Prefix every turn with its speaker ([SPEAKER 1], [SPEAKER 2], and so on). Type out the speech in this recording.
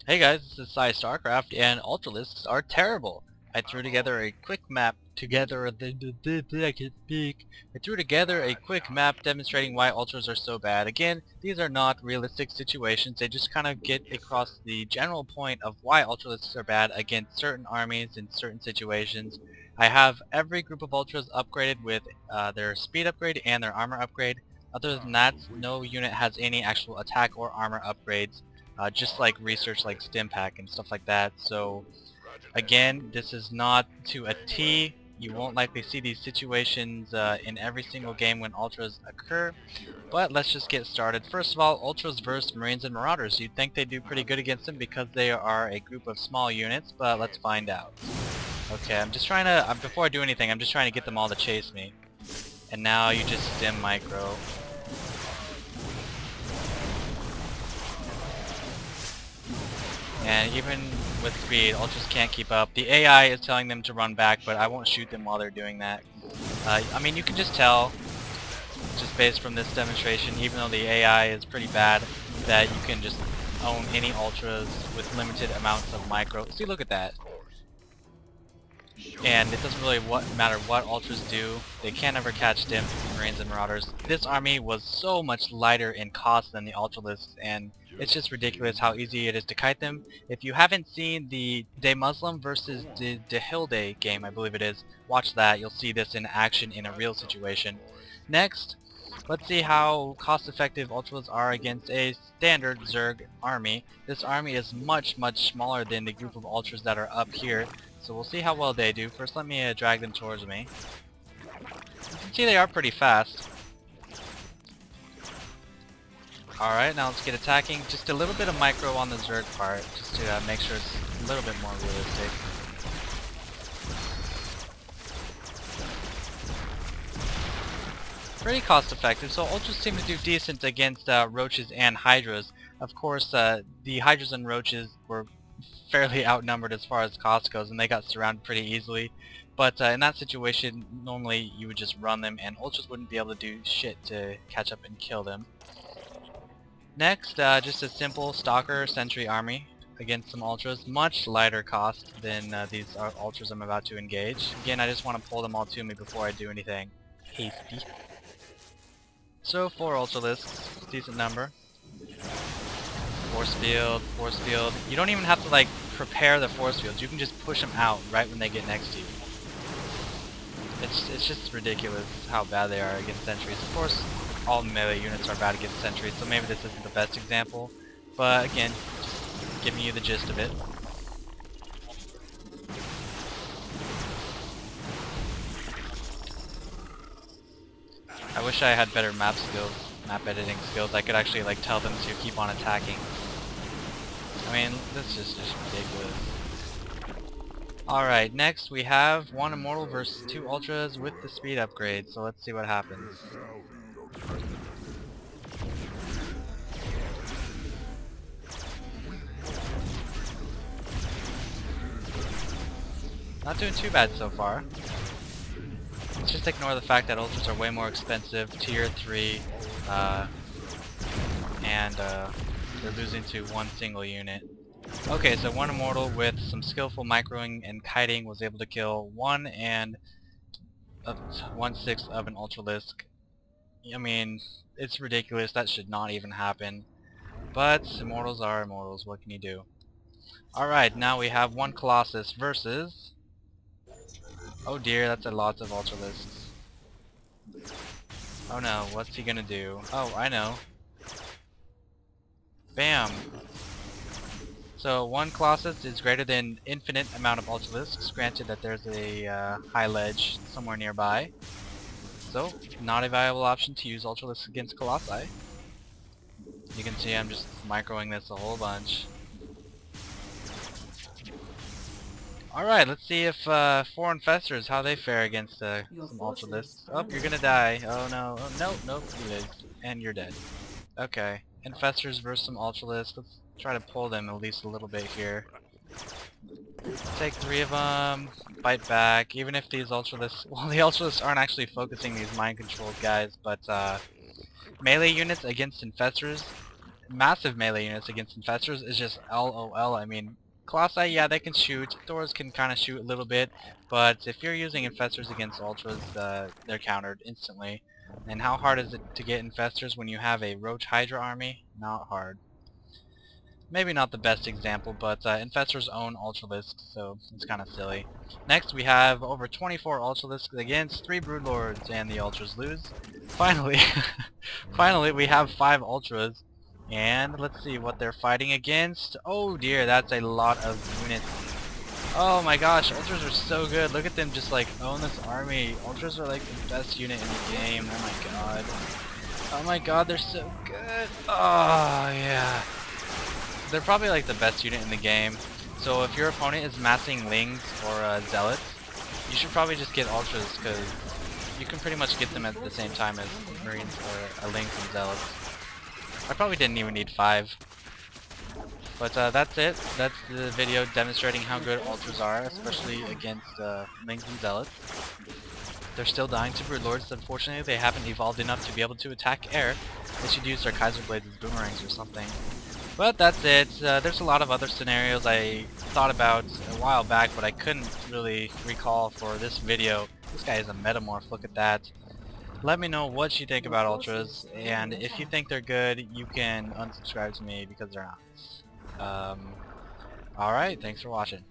[SPEAKER 1] Hey guys, this is PsyStarcraft, and ultralisks are terrible. I threw together a quick map I can speak. I threw together a quick map demonstrating why ultras are so bad. Again, these are not realistic situations. They just kind of get across the general point of why ultralisks are bad against certain armies in certain situations. I have every group of ultras upgraded with their speed upgrade and their armor upgrade. Other than that, no unit has any actual attack or armor upgrades. Just like research like Stimpack and stuff like that. So again, this is not to a T. You won't likely see these situations in every single game when ultras occur, but let's just get started. First of all, ultras versus marines and marauders. You'd think they do pretty good against them because they are a group of small units, but let's find out. Okay, I'm just trying to, before I do anything, I'm just trying to get them all to chase me. And now you just stim micro. And even with speed, ultras can't keep up. The AI is telling them to run back, but I won't shoot them while they're doing that. I mean, you can just tell, just based from this demonstration, even though the AI is pretty bad, that you can just own any ultras with limited amounts of micro. See, look at that. And it doesn't really matter what ultras do, they can't ever catch stims, marines and marauders. This army was so much lighter in cost than the ultralisks, and it's just ridiculous how easy it is to kite them. If you haven't seen the De Muslim versus De Hilde game, I believe it is, watch that. You'll see this in action in a real situation. Next, let's see how cost-effective ultras are against a standard Zerg army. This army is much smaller than the group of ultras that are up here, so we'll see how well they do. First, let me drag them towards me. You can see they are pretty fast. Alright, now let's get attacking. Just a little bit of micro on the Zerg part, just to make sure it's a little bit more realistic. Pretty cost effective, so ultras seem to do decent against roaches and hydras. Of course, the hydras and roaches were fairly outnumbered as far as cost goes, and they got surrounded pretty easily. But in that situation, normally you would just run them, and ultras wouldn't be able to do shit to catch up and kill them. Next, just a simple stalker sentry army against some ultras, much lighter cost than these ultras I'm about to engage. Again, I just want to pull them all to me before I do anything hasty. So 4 ultralisks, decent number. Force field. You don't even have to like prepare the force fields. You can just push them out right when they get next to you. It's just ridiculous how bad they are against sentries. Of course, all melee units are bad against sentries, so maybe this isn't the best example. But again, just giving you the gist of it. I wish I had better map editing skills. I could actually like tell them to keep on attacking. I mean, this is just ridiculous. Alright, next we have 1 Immortal versus 2 Ultras with the speed upgrade, so let's see what happens. Not doing too bad so far. Let's just ignore the fact that Ultras are way more expensive, tier 3, and they're losing to 1 single unit. Okay, so 1 Immortal with some skillful microing and kiting was able to kill 1 and 1/6 of an Ultralisk. I mean, it's ridiculous, that should not even happen. But Immortals are Immortals, what can you do? Alright, now we have 1 Colossus versus... Oh dear, that's a lot of Ultralisks. Oh no, what's he gonna do? Oh, I know. Bam! So 1 Colossus is greater than infinite amount of Ultralisks, granted that there's a high ledge somewhere nearby. So, not a viable option to use Ultralisks against Colossi. You can see I'm just microing this a whole bunch. Alright, let's see if 4 Infestors, how they fare against some Ultralisks. Oh, you're gonna die. Oh no. Oh, nope, you live. And you're dead. Okay. Infestors versus some Ultralisks. Let's try to pull them at least a little bit here. Take 3 of them, fight back, even if these Ultralisks... Well, the Ultralisks aren't actually focusing these mind-controlled guys, but melee units against Infestors massive melee units against infestors is just LOL. I mean, Colossi, yeah, they can shoot. Doors can kind of shoot a little bit, but if you're using infestors against ultras, they're countered instantly. And how hard is it to get infestors when you have a roach hydra army? Not hard. Maybe not the best example, but infestors own ultralisks, so it's kind of silly. Next, we have over 24 ultralisks against 3 broodlords, and the ultras lose. Finally, finally, we have 5 ultras, and let's see what they're fighting against. Oh dear, that's a lot of units. Oh my gosh, ultras are so good. Look at them just like own this army. Ultras are like the best unit in the game. Oh my god. Oh my god, they're so good. Oh yeah. They're probably like the best unit in the game. So if your opponent is massing lings or zealots, you should probably just get ultras because you can pretty much get them at the same time as marines or lings and zealots. I probably didn't even need 5. But that's it. That's the video demonstrating how good ultras are, especially against lings and zealots. They're still dying to broodlords. Unfortunately, they haven't evolved enough to be able to attack air. They should use their Kaiser blades as boomerangs or something. But that's it. There's a lot of other scenarios I thought about a while back, but I couldn't really recall for this video. This guy is a metamorph. Look at that. Let me know what you think about ultras, and if you think they're good, you can unsubscribe to me because they're not. Alright, thanks for watching.